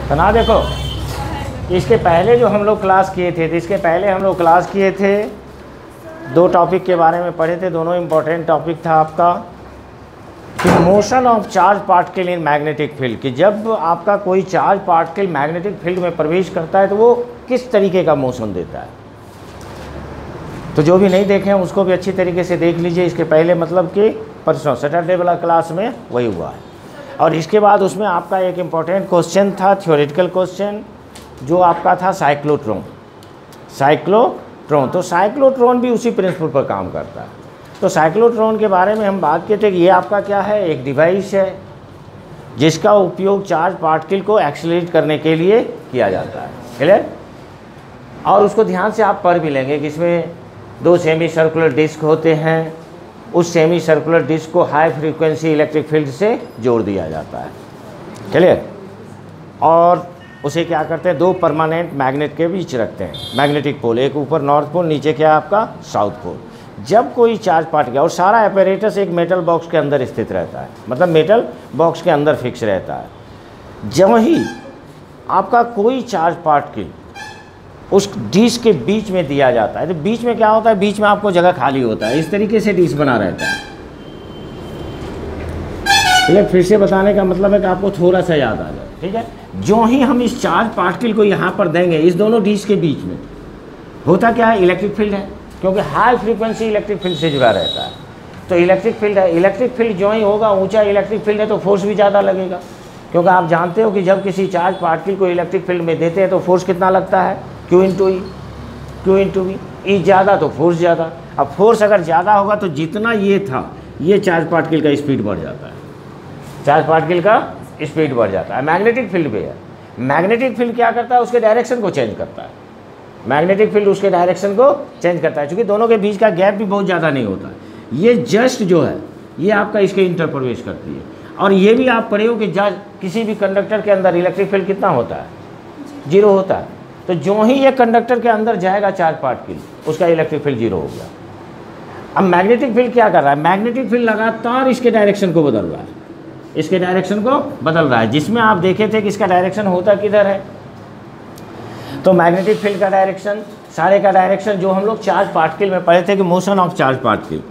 तो ना देखो, इसके पहले जो हम लोग क्लास किए थे, इसके पहले हम लोग क्लास किए थे, दो टॉपिक के बारे में पढ़े थे, दोनों इम्पोर्टेंट टॉपिक था आपका कि motion of charge particle in magnetic field, कि जब आपका कोई चार्ज पार्टिकल मैग्नेटिक फील्ड में प्रवेश करता है तो वो किस तरीके का मोशन देता है। तो जो भी नहीं देखे हैं उसको भी अच्छी तरीके से देख लीजिए। इसके पहले मतलब कि परसों सैटरडे वाला क्लास में वही हुआ है। और इसके बाद उसमें आपका एक इम्पॉर्टेंट क्वेश्चन था, थ्योरेटिकल क्वेश्चन, जो आपका था साइक्लोट्रॉन। तो साइक्लोट्रॉन भी उसी प्रिंसिपल पर काम करता है। तो साइक्लोट्रॉन के बारे में हम बात करते हैं कि ये आपका क्या है, एक डिवाइस है जिसका उपयोग चार्ज पार्टिकल को एक्सीलरेट करने के लिए किया जाता है। क्लियर? और उसको ध्यान से आप पढ़ भी लेंगे कि इसमें दो सेमी सर्कुलर डिस्क होते हैं, उस सेमी सर्कुलर डिस्क को हाई फ्रीक्वेंसी इलेक्ट्रिक फील्ड से जोड़ दिया जाता है। क्लियर? और उसे क्या करते हैं, दो परमानेंट मैग्नेट के बीच रखते हैं, मैग्नेटिक पोल, एक ऊपर नॉर्थ पोल, नीचे क्या है आपका साउथ पोल। जब कोई चार्ज पार्टिकल, और सारा एपरेटस एक मेटल बॉक्स के अंदर स्थित रहता है, मतलब मेटल बॉक्स के अंदर फिक्स रहता है। जब ही आपका कोई चार्ज पार्टिकल उस डिस्क के बीच में दिया जाता है, तो बीच में क्या होता है, बीच में आपको जगह खाली होता है, इस तरीके से डिस्क बना रहता है। ठीक, फिर से बताने का मतलब है कि आपको थोड़ा सा याद आ जाए। ठीक है, जो ही हम इस चार्ज पार्टिकल को यहाँ पर देंगे, इस दोनों डिस्क के बीच में होता क्या है, इलेक्ट्रिक फील्ड है, क्योंकि हाई फ्रीक्वेंसी इलेक्ट्रिक फील्ड से जुड़ा रहता है। तो इलेक्ट्रिक फील्ड है, इलेक्ट्रिक फील्ड जो ही होगा, ऊंचा इलेक्ट्रिक फील्ड है तो फोर्स भी ज़्यादा लगेगा, क्योंकि आप जानते हो कि जब किसी चार्ज पार्टिकल को इलेक्ट्रिक फील्ड में देते हैं तो फोर्स कितना लगता है, Q इंटू वी। ई ज़्यादा तो फोर्स ज़्यादा। अब फोर्स अगर ज़्यादा होगा तो जितना ये था, ये चार्ज पार्टिकल का स्पीड बढ़ जाता है, चार्ज पार्टिकल का स्पीड बढ़ जाता है। मैग्नेटिक फील्ड भी है, मैग्नेटिक फील्ड क्या करता है, उसके डायरेक्शन को चेंज करता है। मैग्नेटिक फील्ड उसके डायरेक्शन को चेंज करता है, क्योंकि दोनों के बीच का गैप भी बहुत ज़्यादा नहीं होता है। ये जस्ट जो है ये आपका इसके इंटर प्रवेश करती है। और ये भी आप पढ़े हो कि किसी भी कंडक्टर के अंदर इलेक्ट्रिक फील्ड कितना होता है, 0 होता है। तो जो ही ये कंडक्टर के अंदर जाएगा चार्ज पार्टिकल, उसका इलेक्ट्रिक फील्ड 0 हो गया। अब मैग्नेटिक फील्ड क्या कर रहा है, मैग्नेटिक फील्ड लगातार इसके डायरेक्शन को बदल रहा है, इसके डायरेक्शन को बदल रहा है, जिसमें आप देखे थे कि इसका डायरेक्शन होता किधर है। तो मैग्नेटिक फील्ड का डायरेक्शन, सारे का डायरेक्शन जो हम लोग चार्ज पार्टिकल में पढ़े थे कि मोशन ऑफ चार्ज पार्टिकल,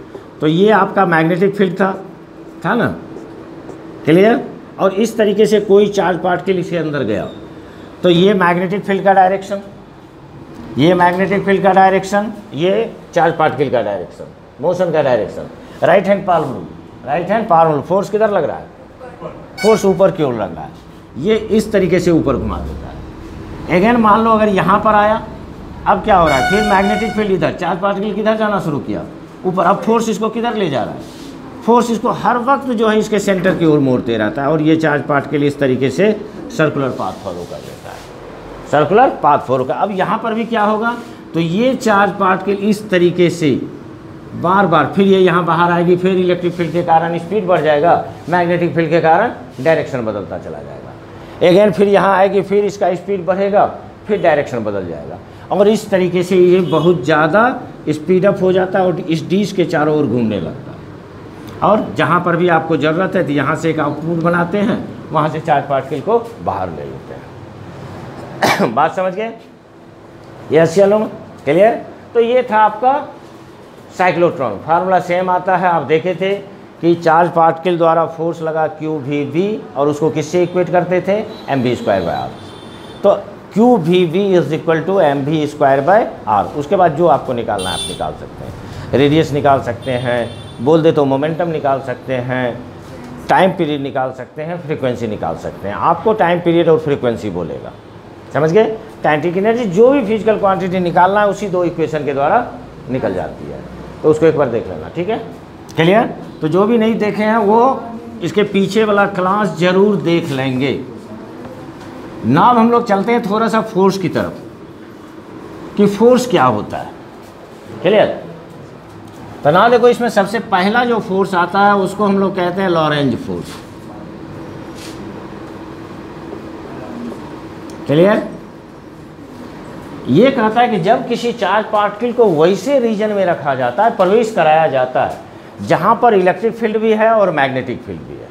तो ये आपका मैग्नेटिक फील्ड था ना। क्लियर? और इस तरीके से कोई चार्ज पार्टिकल इसके अंदर गया तो ये मैग्नेटिक फील्ड का डायरेक्शन, ये मैग्नेटिक फील्ड का डायरेक्शन, ये चार्ज पार्टिकल का डायरेक्शन, मोशन का direction. Right hand palm rule, force किधर लग रहा है, फोर्स ऊपर की ओर लग रहा है, ये इस तरीके से ऊपर घुमा देता है। अगेन मान लो अगर यहाँ पर आया, अब क्या हो रहा है, फिर मैग्नेटिक फील्ड इधर, चार्ज पार्टिकल किधर जाना शुरू किया, ऊपर। अब फोर्स इसको किधर ले जा रहा है, फोर्स इसको हर वक्त जो है इसके सेंटर की ओर मोड़ते रहता है, और ये चार्ज पार्टिकल इस तरीके से सर्कुलर पाथ फॉलो कर देता है, सर्कुलर पाथ फॉलो कर। अब यहाँ पर भी क्या होगा, तो ये चार्ज पार्टिकल इस तरीके से बार बार, फिर ये यहाँ बाहर आएगी, फिर इलेक्ट्रिक फील्ड के कारण स्पीड बढ़ जाएगा, मैग्नेटिक फील्ड के कारण डायरेक्शन बदलता चला जाएगा। अगेन फिर यहाँ आएगी, फिर इसका स्पीड बढ़ेगा, फिर डायरेक्शन बदल जाएगा, और इस तरीके से ये बहुत ज़्यादा स्पीड अप हो जाता है और इस डिस्क के चारों ओर घूमने लगता है। और जहाँ पर भी आपको ज़रूरत है तो यहाँ से एक आउटपुट बनाते हैं, वहाँ से चार्ज पार्टिकल को बाहर ले लेते हैं। बात समझ गए? यस, चलो क्लियर। तो ये था आपका साइक्लोट्रॉन। फार्मूला सेम आता है, आप देखे थे कि चार्ज पार्टिकल द्वारा फोर्स लगा QVV, और उसको किससे इक्वेट करते थे, mv²/r। तो QVV is equal to mv²/r। उसके बाद जो आपको निकालना है आप निकाल सकते हैं, रेडियस निकाल सकते हैं, बोल दे तो मोमेंटम निकाल सकते हैं, टाइम पीरियड निकाल सकते हैं, फ्रीक्वेंसी निकाल सकते हैं। आपको टाइम पीरियड और फ्रीक्वेंसी बोलेगा, समझ गए। काइनेटिक एनर्जी जो भी फिजिकल क्वांटिटी निकालना है उसी दो इक्वेशन के द्वारा निकल जाती है, तो उसको एक बार देख लेना, ठीक है, क्लियर। तो जो भी नहीं देखे हैं वो इसके पीछे वाला क्लास जरूर देख लेंगे। नाम हम लोग चलते हैं थोड़ा सा फोर्स की तरफ कि फोर्स क्या होता है, क्लियर। तो ना देखो, इसमें सबसे पहला जो फोर्स आता है उसको हम लोग कहते हैं लॉरेंज फोर्स, क्लियर। ये कहता है कि जब किसी चार्ज पार्टिकल को वैसे रीजन में रखा जाता है, प्रवेश कराया जाता है जहां पर इलेक्ट्रिक फील्ड भी है और मैग्नेटिक फील्ड भी है।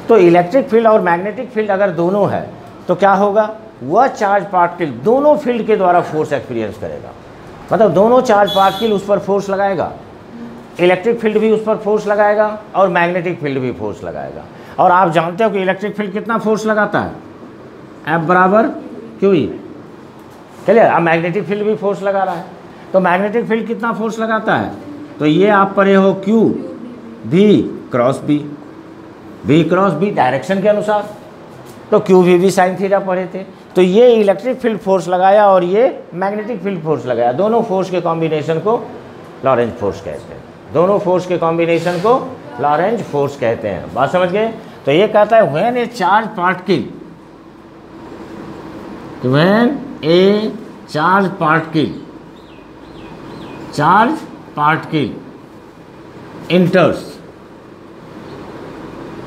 तो इलेक्ट्रिक फील्ड और मैग्नेटिक फील्ड अगर दोनों है तो क्या होगा, वह चार्ज पार्टिकल दोनों फील्ड के द्वारा फोर्स एक्सपीरियंस करेगा। मतलब दोनों चार्ज पार्टिकल उस पर फोर्स लगाएगा, इलेक्ट्रिक फील्ड भी उस पर फोर्स लगाएगा और मैग्नेटिक फील्ड भी फोर्स लगाएगा। और आप जानते हो कि इलेक्ट्रिक फील्ड कितना फोर्स लगाता है, F बराबर QE। चलिए, अब मैग्नेटिक फील्ड भी फोर्स लगा रहा है, तो मैग्नेटिक फील्ड कितना फोर्स लगाता है, तो ये आप पढ़े हो Q V cross B, V cross B direction के अनुसार, तो QV भी साइन थीटा पढ़े थे। तो ये इलेक्ट्रिक फील्ड फोर्स लगाया और ये मैग्नेटिक फील्ड फोर्स लगाया, दोनों फोर्स के कॉम्बिनेशन को लॉरेंज फोर्स कहते हैं। दोनों फोर्स के कॉम्बिनेशन को लॉरेंज फोर्स कहते हैं। बात समझ गए। तो ये कहता है when A charge particle, when A charge particle enters,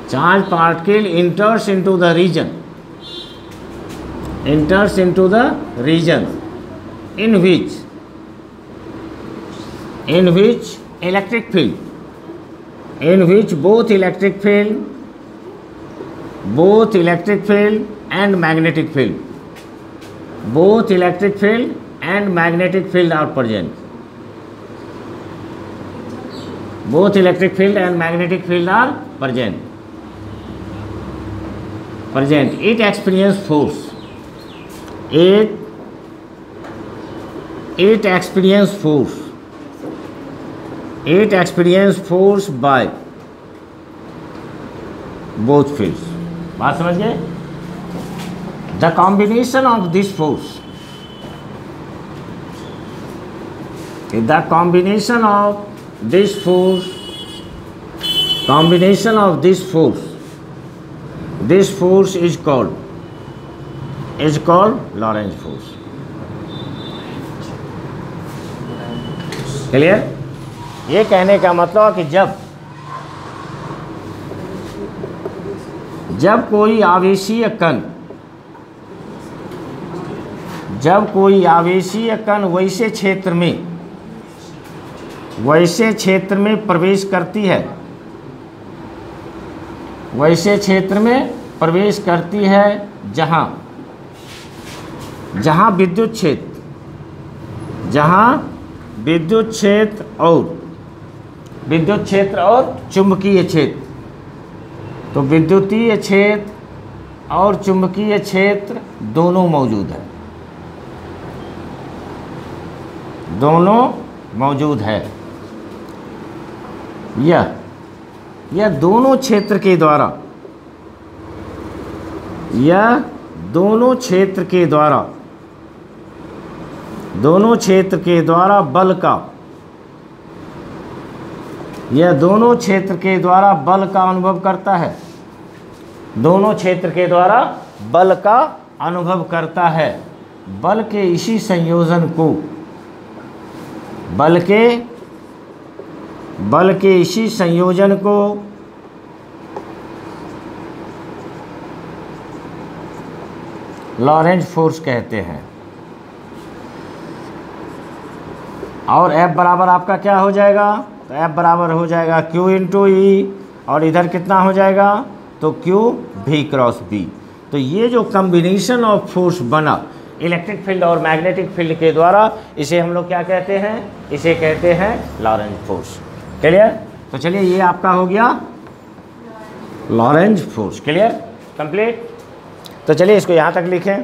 charge particle enters into the region in which electric field, in which both electric field and magnetic field, both electric field and magnetic field are present. Both electric field and magnetic field are present. It experience force. It experience force. It experience force by both fields. बात समझ गए। The combination of this force, the combination of this force, this force is called Lorentz force. Clear. ये कहने का मतलब कि जब कोई आवेशीय कण वैसे क्षेत्र में प्रवेश करती है, जहां विद्युत क्षेत्र और चुंबकीय क्षेत्र, तो विद्युतीय क्षेत्र और चुंबकीय क्षेत्र दोनों मौजूद है। यह दोनों क्षेत्र के द्वारा बल का अनुभव करता है। दोनों क्षेत्र के द्वारा बल का अनुभव करता है। बल के इसी संयोजन को लॉरेंज फोर्स कहते हैं। और F बराबर आपका क्या हो जाएगा, तो F बराबर हो जाएगा Q इंटू E, और इधर कितना हो जाएगा, तो Q V क्रॉस B। तो ये जो कम्बिनेशन ऑफ फोर्स बना इलेक्ट्रिक फील्ड और मैग्नेटिक फील्ड के द्वारा, इसे हम लोग क्या कहते हैं, इसे कहते हैं लॉरेंज फोर्स। क्लियर। तो चलिए, ये आपका हो गया लॉरेंज फोर्स। Clear, complete. तो चलिए इसको यहाँ तक लिखें।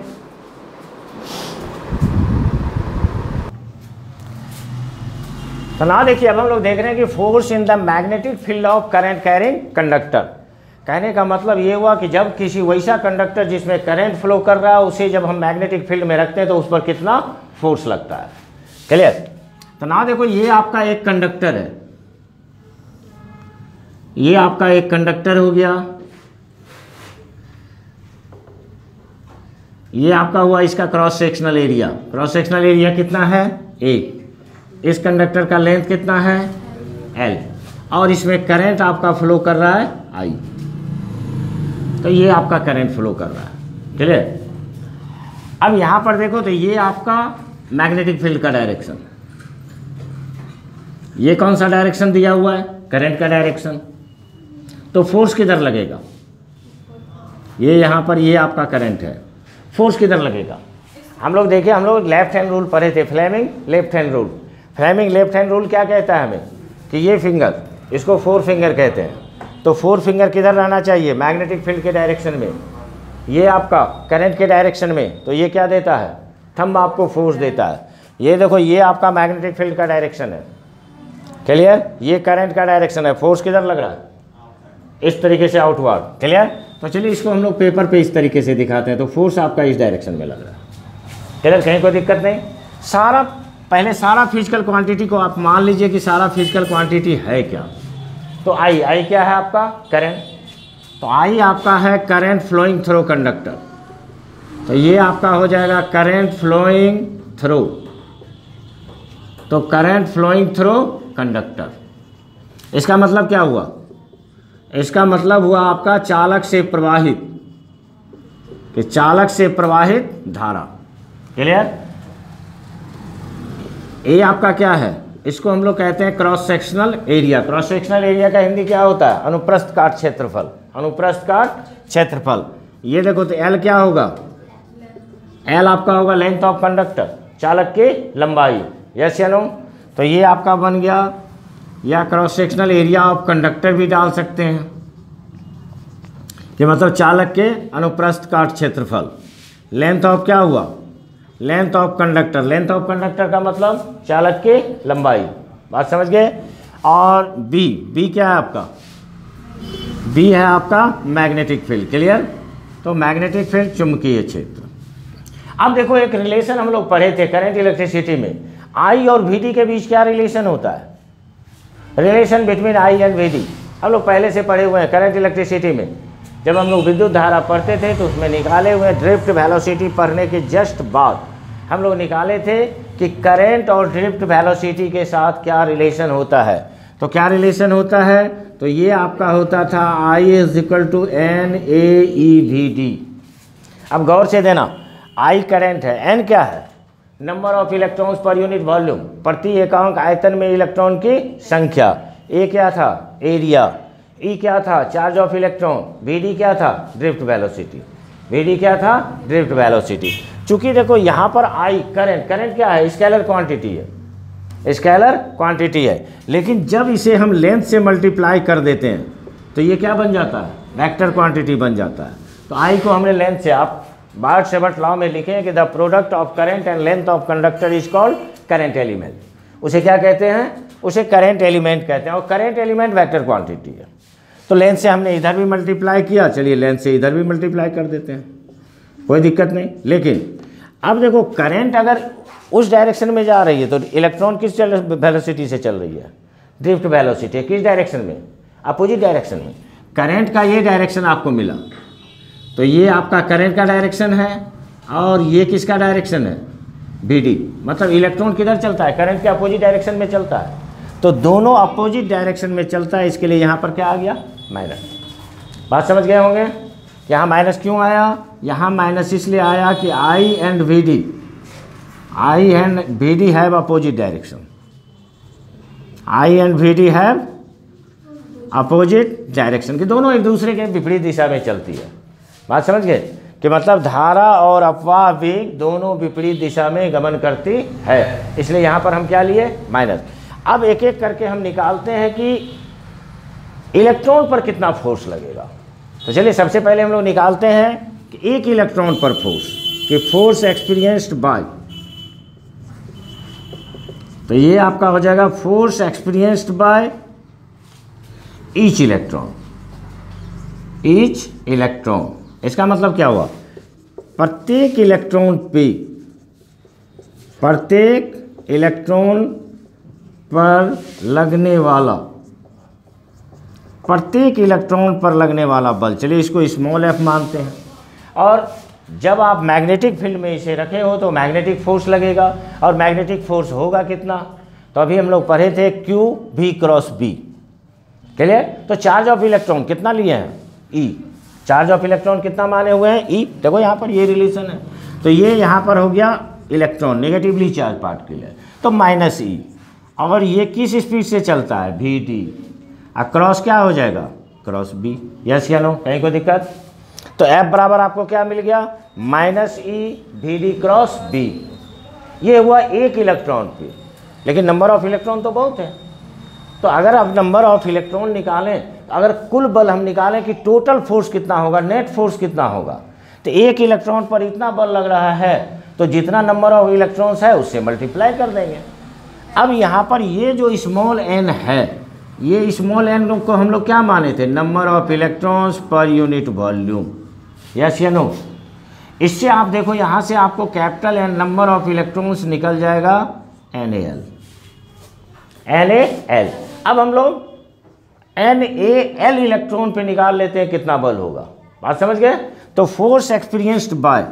तो ना देखिए, अब हम लोग देख रहे हैं कि force in the magnetic field of current carrying conductor. कहने का मतलब ये हुआ कि जब किसी वैसा कंडक्टर जिसमें करंट फ्लो कर रहा है, उसे जब हम मैग्नेटिक फील्ड में रखते हैं तो उस पर कितना फोर्स लगता है। क्लियर। तो ना देखो, ये आपका एक कंडक्टर है, ये आपका एक कंडक्टर हो गया, ये आपका हुआ इसका cross sectional area. Cross sectional area कितना है, 1। इस कंडक्टर का लेंथ कितना है, L, और इसमें करंट आपका फ्लो कर रहा है I। तो ये आपका करंट फ्लो कर रहा है। क्लियर। अब यहाँ पर देखो, तो ये आपका मैग्नेटिक फील्ड का डायरेक्शन, ये कौन सा डायरेक्शन दिया हुआ है, करंट का डायरेक्शन। तो फोर्स किधर लगेगा, ये यहाँ पर, ये आपका करंट है, फोर्स किधर लगेगा। हम लोग देखिए, हम लोग लेफ्ट हैंड रूल पढ़े थे, Fleming left hand rule. Fleming left hand rule क्या कहता है हमें कि ये फिंगर, इसको 4 फिंगर कहते हैं, तो 4 फिंगर किधर रहना चाहिए, मैग्नेटिक फील्ड के डायरेक्शन में, ये आपका करंट के डायरेक्शन में, तो ये क्या देता है, थंब आपको फोर्स देता है। ये देखो, ये आपका मैग्नेटिक फील्ड का डायरेक्शन है, क्लियर, ये करंट का डायरेक्शन है, फोर्स किधर लग रहा है, इस तरीके से आउटवर्ड, क्लियर। तो चलिए इसको हम लोग पेपर पे इस तरीके से दिखाते हैं, तो फोर्स आपका इस डायरेक्शन में लग रहा है, क्लियर, कहीं कोई दिक्कत नहीं। सारा पहले सारा फिजिकल क्वांटिटी को आप मान लीजिए कि सारा फिजिकल क्वांटिटी है क्या, तो आई क्या है आपका, करंट, तो आई आपका है करंट फ्लोइंग थ्रू कंडक्टर, तो ये आपका हो जाएगा करंट फ्लोइंग थ्रू, तो करंट फ्लोइंग थ्रू कंडक्टर। इसका मतलब क्या हुआ, इसका मतलब हुआ आपका चालक से प्रवाहित, कि चालक से प्रवाहित धारा, क्लियर। ये आपका क्या है, इसको हम लोग कहते हैं cross sectional area. Cross sectional area का हिंदी क्या होता है, अनुप्रस्थ काट क्षेत्रफल, अनुप्रस्थ काट क्षेत्रफल। ये देखो, तो एल क्या होगा, एल आपका होगा लेंथ ऑफ कंडक्टर, चालक की लंबाई, यस या नो। तो ये आपका बन गया, या cross sectional area of conductor भी डाल सकते हैं, कि मतलब चालक के अनुप्रस्थ काट क्षेत्रफल। लेंथ ऑफ क्या हुआ, length of conductor, length of conductor का मतलब चालक की लंबाई, बात समझ गए। और बी क्या है आपका, बी है आपका मैग्नेटिक फील्ड, क्लियर। तो मैग्नेटिक फील्ड चुंबकीय क्षेत्र। अब देखो, एक रिलेशन हम लोग पढ़े थे करंट इलेक्ट्रिसिटी में, आई और वी डी के बीच क्या रिलेशन होता है, relation between I and V D हम लोग पहले से पढ़े हुए हैं करंट इलेक्ट्रिसिटी में। जब हम लोग विद्युत धारा पढ़ते थे तो उसमें निकाले हुए ड्रिफ्ट वेलोसिटी पढ़ने के जस्ट बाद हम लोग निकाले थे कि करंट और ड्रिफ्ट वेलोसिटी के साथ क्या रिलेशन होता है। तो क्या रिलेशन होता है, तो ये आपका होता था I is equal to N A E V D. अब गौर से देना, I करंट है, N क्या है, number of electrons per unit volume, प्रति एकांक आयतन में इलेक्ट्रॉन की संख्या, ए क्या था, एरिया, ई क्या था, charge of electron, V D क्या था, ड्रिफ्ट वेलोसिटी, वी डी क्या था, ड्रिफ्ट वेलोसिटी। चूंकि देखो यहाँ पर आई करंट, करंट क्या है, स्केलर क्वांटिटी है, स्केलर क्वांटिटी है, लेकिन जब इसे हम लेंथ से मल्टीप्लाई कर देते हैं तो ये क्या बन जाता है, वेक्टर क्वांटिटी बन जाता है। तो आई को हमने लेंथ से, आप बार्ट-शेवर्ट लॉ में लिखें कि the product of current and length of conductor is called current element. उसे क्या कहते हैं, उसे करंट एलिमेंट कहते हैं, और करंट एलिमेंट वेक्टर क्वांटिटी है। तो लेंथ से हमने इधर भी मल्टीप्लाई किया, चलिए लेंथ से इधर भी मल्टीप्लाई कर देते हैं, कोई दिक्कत नहीं। लेकिन अब देखो, करंट अगर उस डायरेक्शन में जा रही है तो इलेक्ट्रॉन किस वेलोसिटी से चल रही है, ड्रिफ्ट वेलोसिटी, किस डायरेक्शन में, अपोजिट डायरेक्शन में। करंट का ये डायरेक्शन आपको मिला, तो ये आपका करंट का डायरेक्शन है, और ये किसका डायरेक्शन है, बी डी, मतलब इलेक्ट्रॉन किधर चलता है, करंट के अपोजिट डायरेक्शन में चलता है। तो दोनों अपोजिट डायरेक्शन में चलता है, इसके लिए यहाँ पर क्या आ गया, माइनस। बात समझ गए होंगे, यहाँ माइनस क्यों आया, यहाँ माइनस इसलिए आया कि I and V D, I and V D have opposite direction, I and V D have opposite direction, कि दोनों एक दूसरे के विपरीत दिशा में चलती है। बात समझ गए, कि मतलब धारा और अपवाह वेग दोनों विपरीत दिशा में गमन करती है, इसलिए यहाँ पर हम क्या लिए, माइनस। अब एक एक करके हम निकालते हैं कि इलेक्ट्रॉन पर कितना फोर्स लगेगा। तो चलिए सबसे पहले हम लोग निकालते हैं कि एक इलेक्ट्रॉन पर फोर्स, कि फोर्स एक्सपीरियंस्ड बाय, तो ये आपका हो जाएगा force experienced by each electron, each electron. इसका मतलब क्या हुआ, प्रत्येक इलेक्ट्रॉन पे, प्रत्येक इलेक्ट्रॉन पर लगने वाला, प्रत्येक इलेक्ट्रॉन पर लगने वाला बल, चलिए इसको स्मॉल एफ मानते हैं। और जब आप मैग्नेटिक फील्ड में इसे रखे हो तो मैग्नेटिक फोर्स लगेगा, और मैग्नेटिक फोर्स होगा कितना, तो अभी हम लोग पढ़े थे क्यू भी क्रॉस बी, क्लियर। तो चार्ज ऑफ इलेक्ट्रॉन कितना लिए हैं, ई, चार्ज ऑफ इलेक्ट्रॉन कितना माने हुए हैं, ई। देखो यहाँ पर ये रिलेशन है, तो ये यहाँ पर हो गया इलेक्ट्रॉन, नेगेटिवली चार्ज पार्टिकल है, तो माइनस ई। और ये किस स्पीड से चलता है, वी डी, और क्रॉस क्या हो जाएगा, क्रॉस बी, यस या नो, कहीं कोई दिक्कत। तो F बराबर आपको क्या मिल गया, minus E V D cross B. ये हुआ एक इलेक्ट्रॉन पे, लेकिन नंबर ऑफ इलेक्ट्रॉन तो बहुत है। तो अगर आप नंबर ऑफ इलेक्ट्रॉन निकालें, अगर कुल बल हम निकालें कि टोटल फोर्स कितना होगा, नेट फोर्स कितना होगा, तो एक इलेक्ट्रॉन पर इतना बल लग रहा है, तो जितना नंबर ऑफ इलेक्ट्रॉन्स है उससे मल्टीप्लाई कर देंगे। अब यहाँ पर ये जो स्मॉल एन है, ये स्मॉल एन को हम लोग क्या माने थे, number of electrons per unit volume, yes या नो। इससे आप देखो यहाँ से आपको capital N number of electrons निकल जाएगा NaL। अब हम लोग NaL इलेक्ट्रॉन पे निकाल लेते हैं कितना बल होगा, बात समझ गए। तो फोर्स एक्सपीरियंस्ड बाय,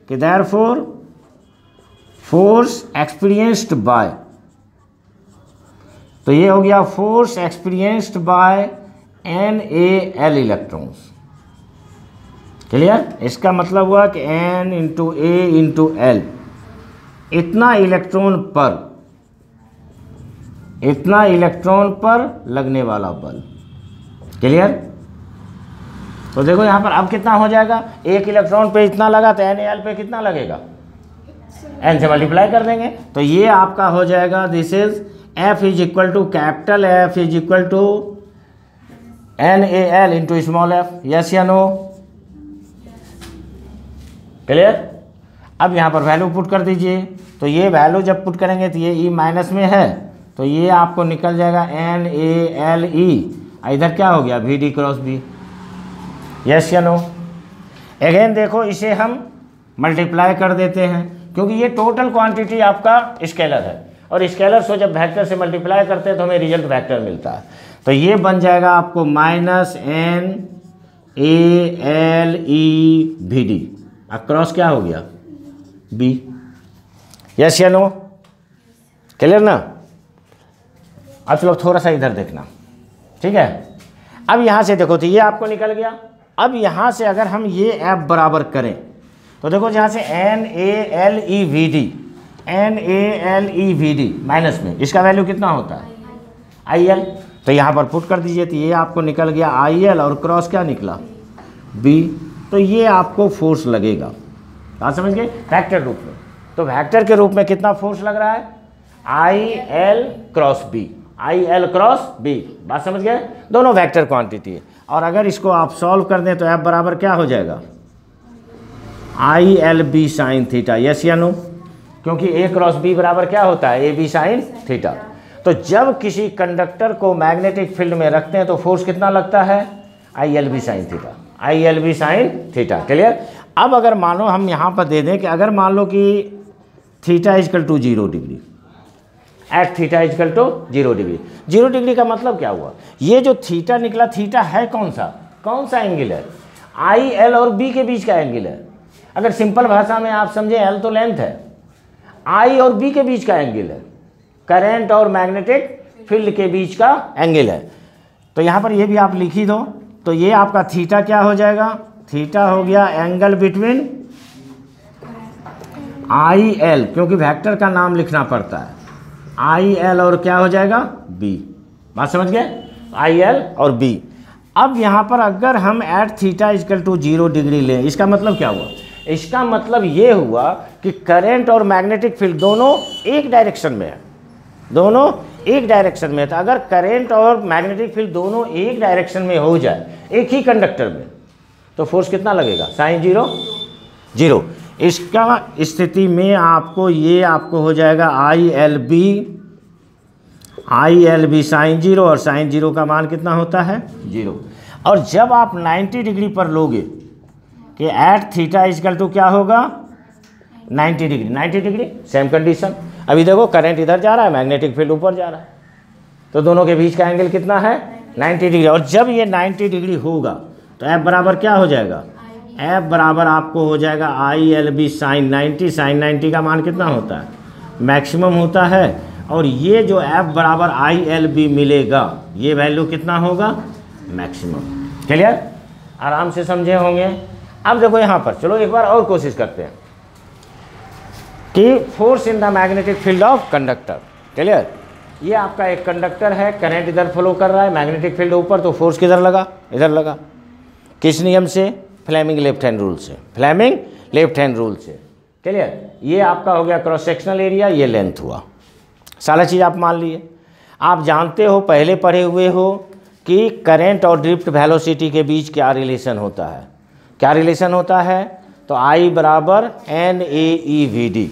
कि देयरफॉर फोर्स एक्सपीरियंस्ड बाय, तो ये हो गया force experienced bye NaL electrons. Clear, इसका मतलब हुआ कि N into A into L, इतना इलेक्ट्रॉन पर लगने वाला बल। क्लियर, तो देखो यहाँ पर अब कितना हो जाएगा, एक इलेक्ट्रॉन पे इतना लगा तो NaL पे कितना लगेगा, N से मल्टीप्लाई कर देंगे। तो ये आपका हो जाएगा, this is F is equal to capital F is equal to NaL into small f, yes या नो। क्लियर, अब यहाँ पर वैल्यू पुट कर दीजिए। तो ये वैल्यू जब पुट करेंगे तो ये ई माइनस में है, तो ये आपको निकल जाएगा NaLe, इधर क्या हो गया V D cross B, yes या नो। अगेन देखो इसे हम मल्टीप्लाई कर देते हैं, क्योंकि ये टोटल क्वांटिटी आपका स्केलर है, और स्केलर से जब वेक्टर से मल्टीप्लाई करते हैं तो हमें रिजल्ट वेक्टर मिलता है। तो ये बन जाएगा आपको माइनस NaLe अक्रॉस क्या हो गया बी, यस या नो। क्लियर ना। अब चलो थोड़ा सा इधर देखना, ठीक है। अब यहाँ से देखो तो ये आपको निकल गया। अब यहाँ से अगर हम ये F बराबर करें तो देखो यहाँ से NaLeVD माइनस में इसका वैल्यू कितना होता है IL, तो यहाँ पर पुट कर दीजिए। तो ये आपको निकल गया IL और क्रॉस क्या निकला B, तो ये आपको फोर्स लगेगा, बात समझ गए, वेक्टर रूप में। तो वेक्टर के रूप में कितना फोर्स लग रहा है IL cross B, IL cross B, बात समझ गए, दोनों वेक्टर क्वांटिटी है। और अगर इसको आप सॉल्व कर दें तो F बराबर क्या हो जाएगा ILB साइन थीटा, यस या नो, क्योंकि A क्रॉस B बराबर क्या होता है AB साइन थीटा। तो जब किसी कंडक्टर को मैग्नेटिक फील्ड में रखते हैं तो फोर्स कितना लगता है ILB sine theta, ILB sine theta. Clear. अब अगर मान लो हम यहाँ पर दे दें कि अगर मान लो कि theta is equal to 0 degree, at theta is equal to 0 degree. 0 degree का मतलब क्या हुआ, ये जो थीटा निकला, थीटा है कौन सा एंगल है, IL और B के बीच का एंगल है। अगर सिंपल भाषा में आप समझे, L तो लेंथ है, I और B के बीच का एंगल है, करंट और मैग्नेटिक फील्ड के बीच का एंगल है। तो यहाँ पर ये भी आप लिख ही दो। तो ये आपका थीटा क्या हो जाएगा, थीटा हो गया एंगल बिटवीन IL, क्योंकि वेक्टर का नाम लिखना पड़ता है, IL और क्या हो जाएगा B, बात समझ गए, IL और B। अब यहाँ पर अगर हम at theta is equal to 0 degree लें, इसका मतलब क्या हुआ, इसका मतलब ये हुआ कि करंट और मैग्नेटिक फील्ड दोनों एक डायरेक्शन में है, दोनों एक डायरेक्शन में है। तो अगर करंट और मैग्नेटिक फील्ड दोनों एक डायरेक्शन में हो जाए एक ही कंडक्टर में, तो फोर्स कितना लगेगा साइन 0। इसका स्थिति में आपको ये आपको हो जाएगा ILB साइन 0, और साइन 0 का मान कितना होता है 0। और जब आप 90 डिग्री पर लोगे कि एट थीटा इजकल टू क्या होगा 90 डिग्री, सेम कंडीशन। अभी देखो करंट इधर जा रहा है, मैग्नेटिक फील्ड ऊपर जा रहा है, तो दोनों के बीच का एंगल कितना है 90 डिग्री। और जब ये 90 डिग्री होगा तो F बराबर क्या हो जाएगा, F बराबर आपको हो जाएगा ILB साइन 90। साइन 90 का मान कितना होता है मैक्सिमम होता है, और ये जो F बराबर ILB मिलेगा ये वैल्यू कितना होगा मैक्सिमम। क्लियर, आराम से समझे होंगे। अब देखो यहाँ पर चलो एक बार और कोशिश करते हैं कि force in the magnetic field of conductor. Clear, ये आपका एक कंडक्टर है, करंट इधर फ्लो कर रहा है, मैग्नेटिक फील्ड ऊपर, तो फोर्स किधर लगा, इधर लगा। किस नियम से, फ्लेमिंग लेफ्ट हैंड रूल से, फ्लेमिंग लेफ्ट हैंड रूल से। क्लियर? ये आपका हो गया क्रॉस सेक्शनल एरिया, ये लेंथ हुआ, सारा चीज़ आप मान लिए। आप जानते हो, पहले पढ़े हुए हो कि करंट और ड्रिफ्ट वेलोसिटी के बीच क्या रिलेशन होता है। क्या रिलेशन होता है? तो I बराबर NAEVD,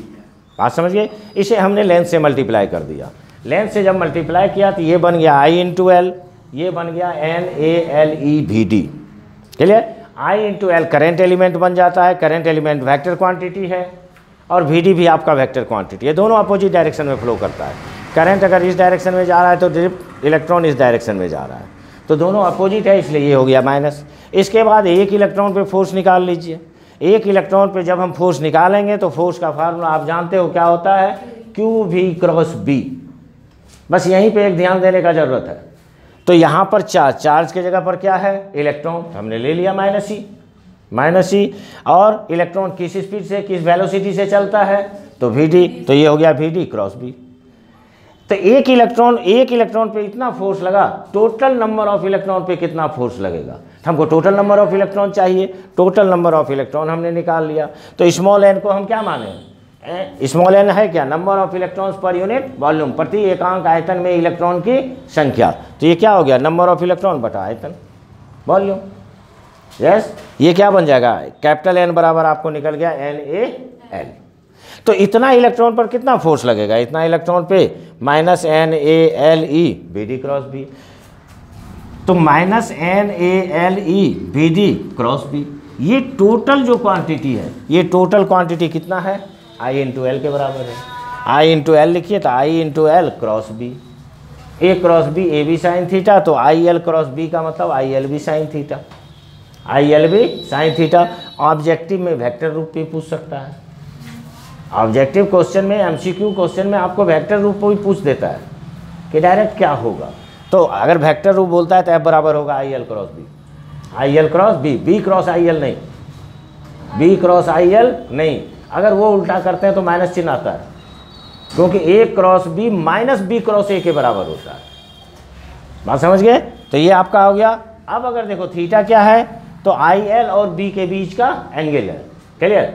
बात समझ गए। इसे हमने लेंथ से मल्टीप्लाई कर दिया। लेंथ से जब मल्टीप्लाई किया तो ये बन गया I इंटू एल, ये बन गया NALEVD। Clear? I into L current element बन जाता है, करेंट एलिमेंट वेक्टर क्वांटिटी है और VD भी आपका वेक्टर क्वांटिटी है। दोनों अपोजिट डायरेक्शन में फ्लो करता है। करंट अगर इस डायरेक्शन में जा रहा है तो ड्रिफ्ट इलेक्ट्रॉन इस डायरेक्शन में जा रहा है, तो दोनों अपोजिट है, इसलिए ये हो गया माइनस। इसके बाद एक इलेक्ट्रॉन पे फोर्स निकाल लीजिए। एक इलेक्ट्रॉन पे जब हम फोर्स निकालेंगे तो फोर्स का फार्मूला आप जानते हो क्या होता है, QV क्रॉस B। बस यहीं पे एक ध्यान देने का ज़रूरत है। तो यहाँ पर चार्ज के जगह पर क्या है, इलेक्ट्रॉन, हमने ले लिया माइनस ई। और इलेक्ट्रॉन किस स्पीड से, किस वेलोसिटी से चलता है, तो VD, तो ये हो गया VD क्रॉस B। तो एक इलेक्ट्रॉन पे इतना फोर्स लगा, टोटल नंबर ऑफ इलेक्ट्रॉन पे कितना फोर्स लगेगा, हमको टोटल नंबर ऑफ इलेक्ट्रॉन चाहिए। टोटल नंबर ऑफ इलेक्ट्रॉन हमने निकाल लिया। तो स्मॉल n को हम क्या माने, स्मॉल n है क्या, number of electrons per unit volume, प्रति एकांक आयतन में इलेक्ट्रॉन की संख्या। तो ये क्या हो गया, नंबर ऑफ इलेक्ट्रॉन बटा आयतन वॉल्यूम। यस, ये क्या बन जाएगा, कैपिटल N बराबर आपको निकल गया NaL। तो इतना इलेक्ट्रॉन पर कितना फोर्स लगेगा, इतना इलेक्ट्रॉन पे minus NaLE VD cross B। तो minus NaLE VD cross B, ये टोटल जो क्वांटिटी है, ये टोटल क्वांटिटी कितना है, I इंटू एल के बराबर है। I इंटू एल लिखिए तो I into L cross B, A cross B A B sine theta, तो IL क्रॉस B का मतलब IL भी साइन थीटा, IL भी साइन थीटा। ऑब्जेक्टिव में वेक्टर रूप पे पूछ सकता है। ऑब्जेक्टिव क्वेश्चन में, MCQ क्वेश्चन में आपको वेक्टर रूप भी पूछ देता है कि डायरेक्ट क्या होगा। तो अगर वेक्टर रूप बोलता है तो F बराबर होगा IL cross B, IL cross B, B cross IL नहीं, B क्रॉस IL नहीं। अगर वो उल्टा करते हैं तो माइनस चिन्ह आता है, क्योंकि A cross B minus B cross A के बराबर होता है। बात समझ गए? तो ये आपका हो गया। अब अगर देखो थीटा क्या है, तो IL और B के बीच का एंगल है। क्लियर?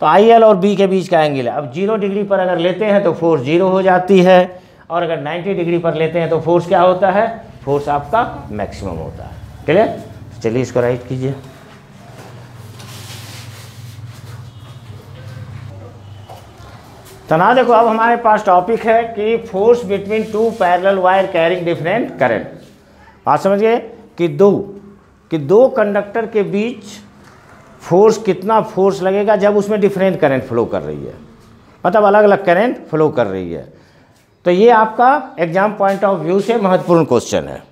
तो IL और B के बीच का एंगल है। अब 0 डिग्री पर अगर लेते हैं तो फोर्स 0 हो जाती है, और अगर 90 डिग्री पर लेते हैं तो फोर्स क्या होता है, फोर्स आपका मैक्सिमम होता है। क्लियर? चलिए इसको राइट कीजिए। तो ना देखो, अब हमारे पास टॉपिक है कि force between two parallel wire carrying different current. बात समझ गए कि दो कंडक्टर के बीच फोर्स, कितना फोर्स लगेगा जब उसमें डिफरेंट करंट फ्लो कर रही है, मतलब अलग अलग करंट फ्लो कर रही है। तो ये आपका एग्जाम पॉइंट ऑफ व्यू से महत्वपूर्ण क्वेश्चन है,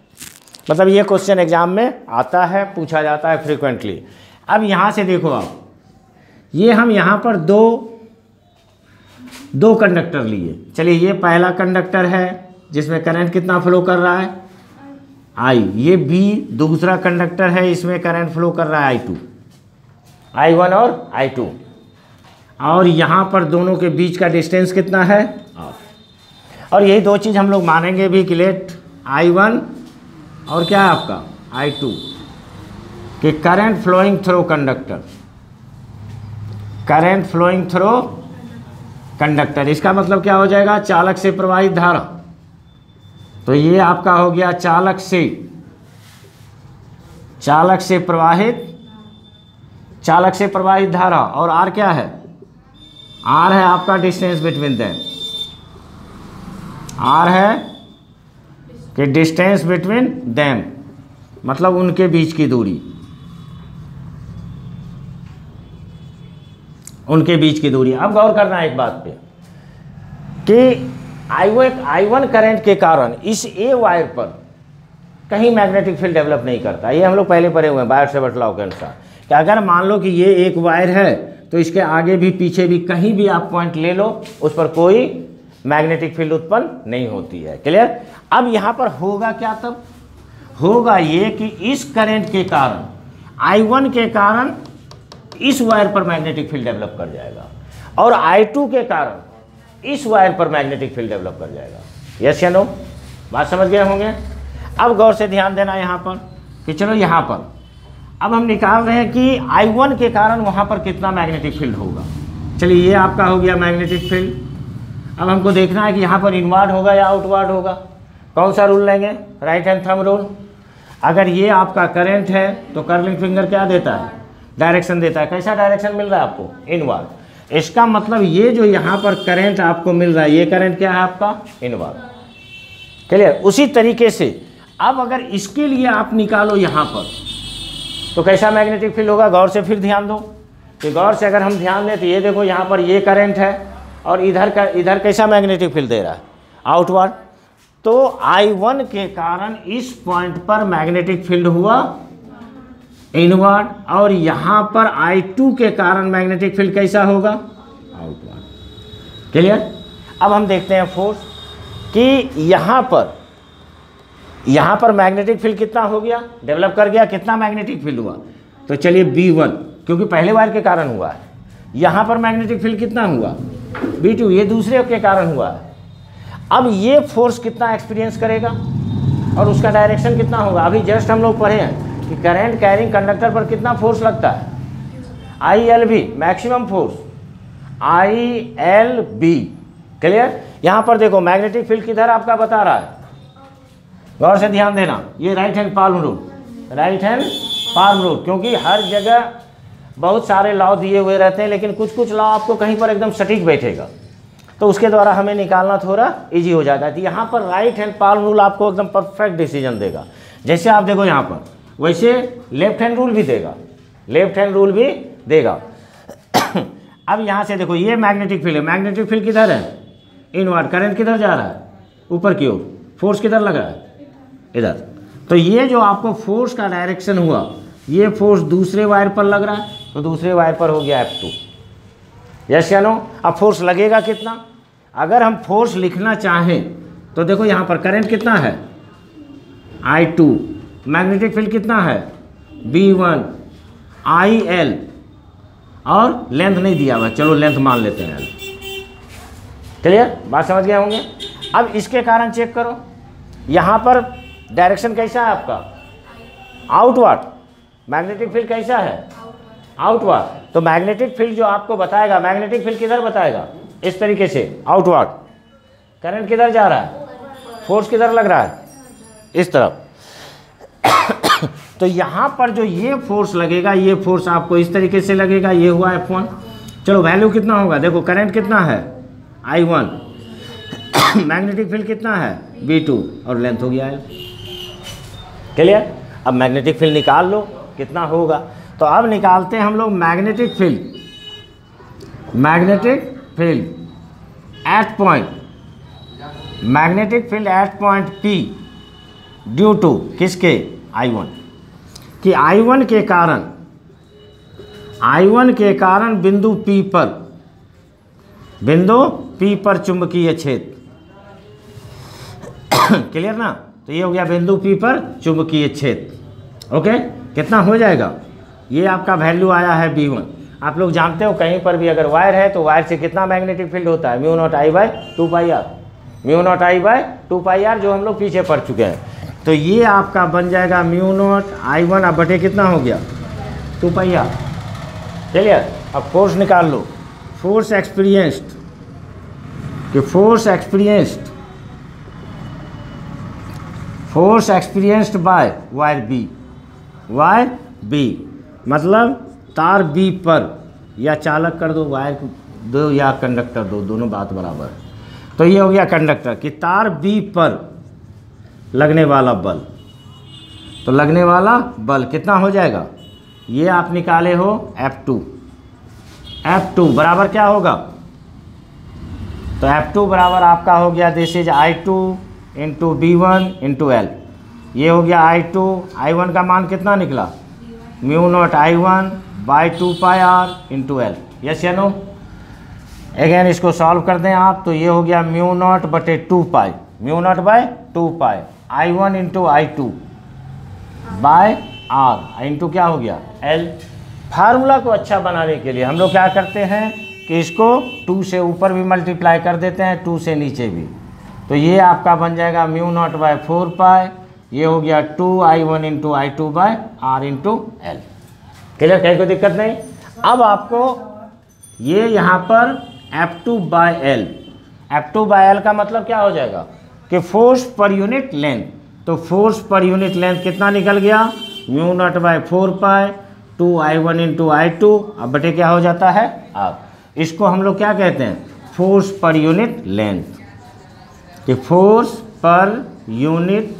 मतलब ये क्वेश्चन एग्जाम में आता है, पूछा जाता है फ्रीक्वेंटली। अब यहाँ से देखो आप, ये हम यहाँ पर दो कंडक्टर लिए। चलिए, ये पहला कंडक्टर है जिसमें करंट कितना फ्लो कर रहा है, I। ये B दूसरा कंडक्टर है, इसमें करंट फ्लो कर रहा है I2, I1 और I2। और यहाँ पर दोनों के बीच का डिस्टेंस कितना है, और यही दो चीज़ हम लोग मानेंगे भी कि लेट I1 और क्या है आपका I2 कि current flowing through conductor, current flowing through conductor, इसका मतलब क्या हो जाएगा, चालक से प्रवाहित धारा। तो ये आपका हो गया चालक से प्रवाहित धारा, और R क्या है, R है आपका डिस्टेंस बिटवीन देम, R है कि डिस्टेंस बिटवीन देम, मतलब उनके बीच की दूरी, उनके बीच की दूरी। अब गौर करना है एक बात पे कि I1 करंट के कारण इस A वायर पर कहीं मैग्नेटिक फील्ड डेवलप नहीं करता। ये हम लोग पहले पढ़े हुए हैं बायर-सेवर्ट लॉ के अनुसार कि अगर मान लो कि ये एक वायर है तो इसके आगे भी पीछे भी कहीं भी आप पॉइंट ले लो, उस पर कोई मैग्नेटिक फील्ड उत्पन्न नहीं होती है। क्लियर? अब यहाँ पर होगा क्या, तब होगा ये कि इस करंट के कारण, I1 के कारण इस वायर पर मैग्नेटिक फील्ड डेवलप कर जाएगा, और I2 के कारण इस वायर पर मैग्नेटिक फील्ड डेवलप कर जाएगा। यस या नो? बात समझ गए होंगे? अब गौर से ध्यान देना यहाँ पर कि चलो यहाँ पर अब हम निकाल रहे हैं कि I1 के कारण वहाँ पर कितना मैग्नेटिक फील्ड होगा। चलिए ये आपका हो गया मैग्नेटिक फील्ड। अब हमको देखना है कि यहाँ पर इनवर्ड होगा या आउटवर्ड होगा। कौन सा रूल लेंगे? Right hand thumb rule. अगर ये आपका करंट है तो कर्लिंग फिंगर क्या देता है? डायरेक्शन देता है। कैसा डायरेक्शन मिल रहा है आपको? इनवर्ड। इसका मतलब ये जो यहाँ पर करंट आपको मिल रहा है, ये करंट क्या है आपका? इनवर्ड। क्लियर? उसी तरीके से अब अगर इसके लिए आप निकालो यहाँ पर, तो कैसा मैग्नेटिक फील्ड होगा? गौर से फिर ध्यान दो कि गौर से अगर हम ध्यान दें तो ये देखो यहाँ पर ये करंट है और इधर कैसा मैग्नेटिक फील्ड दे रहा है? आउटवर्ड। तो I1 के कारण इस पॉइंट पर मैग्नेटिक फील्ड हुआ इनवर्ड, और यहाँ पर I2 के कारण मैग्नेटिक फील्ड कैसा होगा? आउटवर्ड। क्लियर? अब हम देखते हैं फोर्स कि यहाँ पर मैग्नेटिक फील्ड कितना हो गया? डेवलप कर गया। कितना मैग्नेटिक फील्ड हुआ? तो चलिए B1, क्योंकि पहले वायर के कारण हुआ है। यहाँ पर मैग्नेटिक फील्ड कितना हुआ? B2, ये दूसरे के कारण हुआ है। अब ये फोर्स कितना एक्सपीरियंस करेगा और उसका डायरेक्शन कितना होगा? अभी जस्ट हम लोग पढ़े हैं कि करंट कैरिंग कंडक्टर पर कितना फोर्स लगता है? ILB, maximum force ILB। Clear? यहाँ पर देखो मैग्नेटिक फील्ड किधर आपका बता रहा है, गौर से ध्यान देना। ये right hand palm rule, right hand palm rule, क्योंकि हर जगह बहुत सारे लॉ दिए हुए रहते हैं, लेकिन कुछ कुछ लॉ आपको कहीं पर एकदम सटीक बैठेगा, तो उसके द्वारा हमें निकालना थोड़ा इजी हो जाता है। तो यहाँ पर राइट हैंड पाल्म रूल आपको एकदम परफेक्ट डिसीजन देगा। जैसे आप देखो यहाँ पर, वैसे लेफ्ट हैंड रूल भी देगा, लेफ्ट हैंड रूल भी देगा। अब यहाँ से देखो ये मैग्नेटिक फील्ड है। मैग्नेटिक फील्ड किधर है? इनवर्ड। करंट किधर जा रहा है? ऊपर की ओर। फोर्स किधर लग रहा है? इधर। तो ये जो आपको फोर्स का डायरेक्शन हुआ, ये फोर्स दूसरे वायर पर लग रहा है, तो दूसरे वायर पर हो गया F2। यस या नो? अब फोर्स लगेगा कितना? अगर हम फोर्स लिखना चाहें तो देखो यहाँ पर करंट कितना है? I2। मैग्नेटिक फील्ड कितना है? B1 IL, और लेंथ नहीं दिया हुआ, चलो लेंथ मान लेते हैं L। क्लियर? बात समझ गए होंगे। अब इसके कारण चेक करो, यहाँ पर डायरेक्शन कैसा है आपका? आउटवर्ड। मैग्नेटिक फील्ड कैसा है? आउटवर्ड। तो मैग्नेटिक फील्ड जो आपको बताएगा, मैग्नेटिक फील्ड किधर बताएगा? इस तरीके से, आउटवर्ड। करंट किधर जा रहा है? फोर्स किधर लग रहा है? इस तरफ। तो यहाँ पर जो ये फोर्स लगेगा, ये फोर्स आपको इस तरीके से लगेगा। ये हुआ F1। चलो वैल्यू कितना होगा? देखो करंट कितना है? I1। मैग्नेटिक फील्ड कितना है? B2, और लेंथ हो गया L। क्लियर? अब मैग्नेटिक फील्ड निकाल लो कितना होगा। तो अब निकालते हैं हम लोग magnetic field. Magnetic field at point, magnetic field at point P due to किसके? I1। कि I1 के कारण बिंदु P पर चुंबकीय क्षेत्र। क्लियर ना? तो ये हो गया बिंदु P पर चुंबकीय क्षेत्र। ओके, कितना हो जाएगा? ये आपका वैल्यू आया है B1। आप लोग जानते हो कहीं पर भी अगर वायर है तो वायर से कितना मैग्नेटिक फील्ड होता है? μ0I/2πr। μ0I/2πr जो हम लोग पीछे पढ़ चुके हैं। तो ये आपका बन जाएगा μ0I1 अब बटे कितना हो गया? 2πr। क्लियर? अब फोर्स निकाल लो। फोर्स एक्सपीरियंस्ड, कि force experienced by wire B, मतलब तार बी पर, या चालक कर दो, वायर दो या कंडक्टर दो, दोनों बात बराबर है। तो ये हो गया कंडक्टर कि तार बी पर लगने वाला बल। तो लगने वाला बल कितना हो जाएगा? ये आप निकाले हो F2 बराबर क्या होगा? तो F2 बराबर आपका हो गया, this is I2 into B1 into L। ये हो गया I1 का मान कितना निकला? μ0I1/2πr into L। यस या नो? अगेन इसको सॉल्व कर दें आप, तो ये हो गया μ0/2π, μ0/2π I1 इंटू I2/r इंटू क्या हो गया? L। फार्मूला को अच्छा बनाने के लिए हम लोग क्या करते हैं कि इसको 2 से ऊपर भी मल्टीप्लाई कर देते हैं, 2 से नीचे भी। तो ये आपका बन जाएगा μ0/4π ये हो गया 2I1 into I2 by R into L। Clear, कहीं कोई दिक्कत नहीं। अब आपको ये यहाँ पर F2 bye L, F2 bye L का मतलब क्या हो जाएगा कि फोर्स पर यूनिट लेंथ। तो फोर्स पर यूनिट लेंथ कितना निकल गया, mu naught by 4 pi 2I1 into I2, अब बटे क्या हो जाता है आप। इसको हम लोग क्या कहते हैं, फोर्स पर यूनिट लेंथ। कि फोर्स पर यूनिट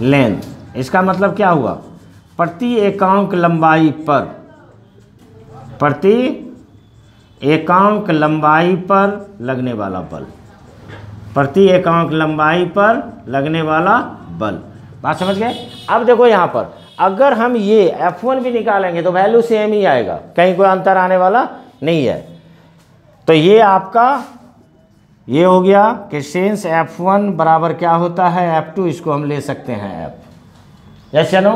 लेंथ, इसका मतलब क्या हुआ, प्रति एकांक लंबाई पर, प्रति एकांक लंबाई पर लगने वाला बल, प्रति एकांक लंबाई पर लगने वाला बल। बात समझ गए। अब देखो यहाँ पर अगर हम ये F1 भी निकालेंगे तो वैल्यू सेम ही आएगा, कहीं कोई अंतर आने वाला नहीं है। तो ये आपका ये हो गया कि सेंस F1 बराबर क्या होता है F2, इसको हम ले सकते हैं F। यस या नो।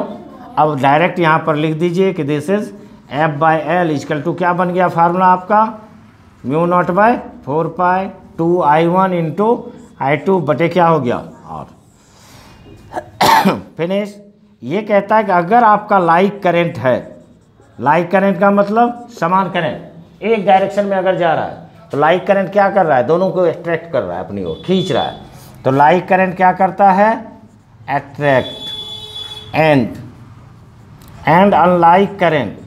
अब डायरेक्ट यहाँ पर लिख दीजिए कि this is F by L is equal to क्या बन गया फार्मूला आपका, mu naught by 4 pi 2I1 into I2 बटे क्या हो गया और फिनिश। ये कहता है कि अगर आपका लाइक करंट है, लाइक करंट का मतलब समान करंट एक डायरेक्शन में अगर जा रहा है, तो लाइक करंट क्या कर रहा है, दोनों को अट्रैक्ट कर रहा है, अपनी ओर खींच रहा है। तो लाइक करंट क्या करता है, attract. And unlike current,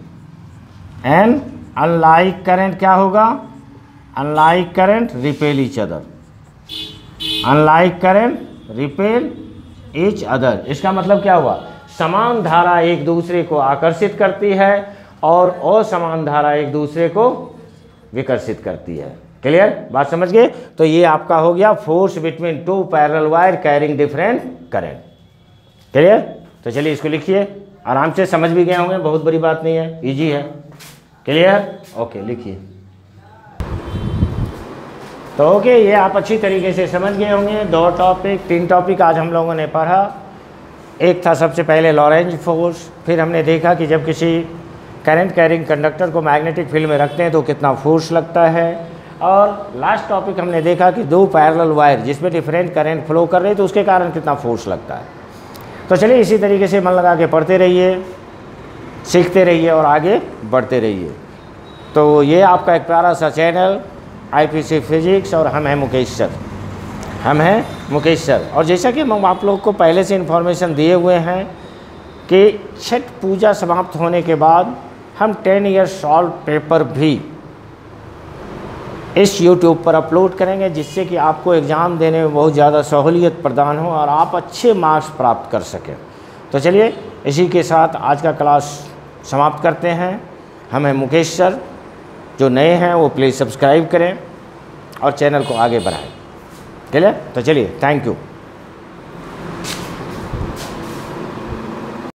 and unlike current क्या होगा, unlike current repel each other, unlike current repel each other. इसका मतलब क्या हुआ, समान धारा एक दूसरे को आकर्षित करती है और असमान धारा एक दूसरे को विकर्षित करती है। क्लियर, बात समझ गए। तो ये आपका हो गया force between two parallel wire carrying different current. Clear, तो चलिए इसको लिखिए, आराम से समझ भी गए होंगे, बहुत बड़ी बात नहीं है, इजी है। क्लियर, ओके लिखिए। तो ओके, ये आप अच्छी तरीके से समझ गए होंगे। 2 टॉपिक 3 टॉपिक आज हम लोगों ने पढ़ा। एक था सबसे पहले लॉरेंज फोर्स, फिर हमने देखा कि जब किसी करंट कैरिंग कंडक्टर को मैग्नेटिक फील्ड में रखते हैं तो कितना फोर्स लगता है, और लास्ट टॉपिक हमने देखा कि 2 पैरेलल वायर जिसमें डिफरेंट करंट फ्लो कर रहे हैं तो उसके कारण कितना फोर्स लगता है। तो चलिए इसी तरीके से मन लगा के पढ़ते रहिए, सीखते रहिए और आगे बढ़ते रहिए। तो ये आपका एक प्यारा सा चैनल IPC फिजिक्स, और हम हैं मुकेश सर, हम हैं मुकेश सर। और जैसा कि हम आप लोग को पहले से इन्फॉर्मेशन दिए हुए हैं कि छठ पूजा समाप्त होने के बाद हम 10 ईयर सॉल्व पेपर भी इस YouTube पर अपलोड करेंगे, जिससे कि आपको एग्ज़ाम देने में बहुत ज़्यादा सहूलियत प्रदान हो और आप अच्छे मार्क्स प्राप्त कर सकें। तो चलिए इसी के साथ आज का क्लास समाप्त करते हैं। हम हैं मुकेश सर, जो नए हैं वो प्लीज़ सब्सक्राइब करें और चैनल को आगे बढ़ाएं। चलिए, तो चलिए, थैंक यू।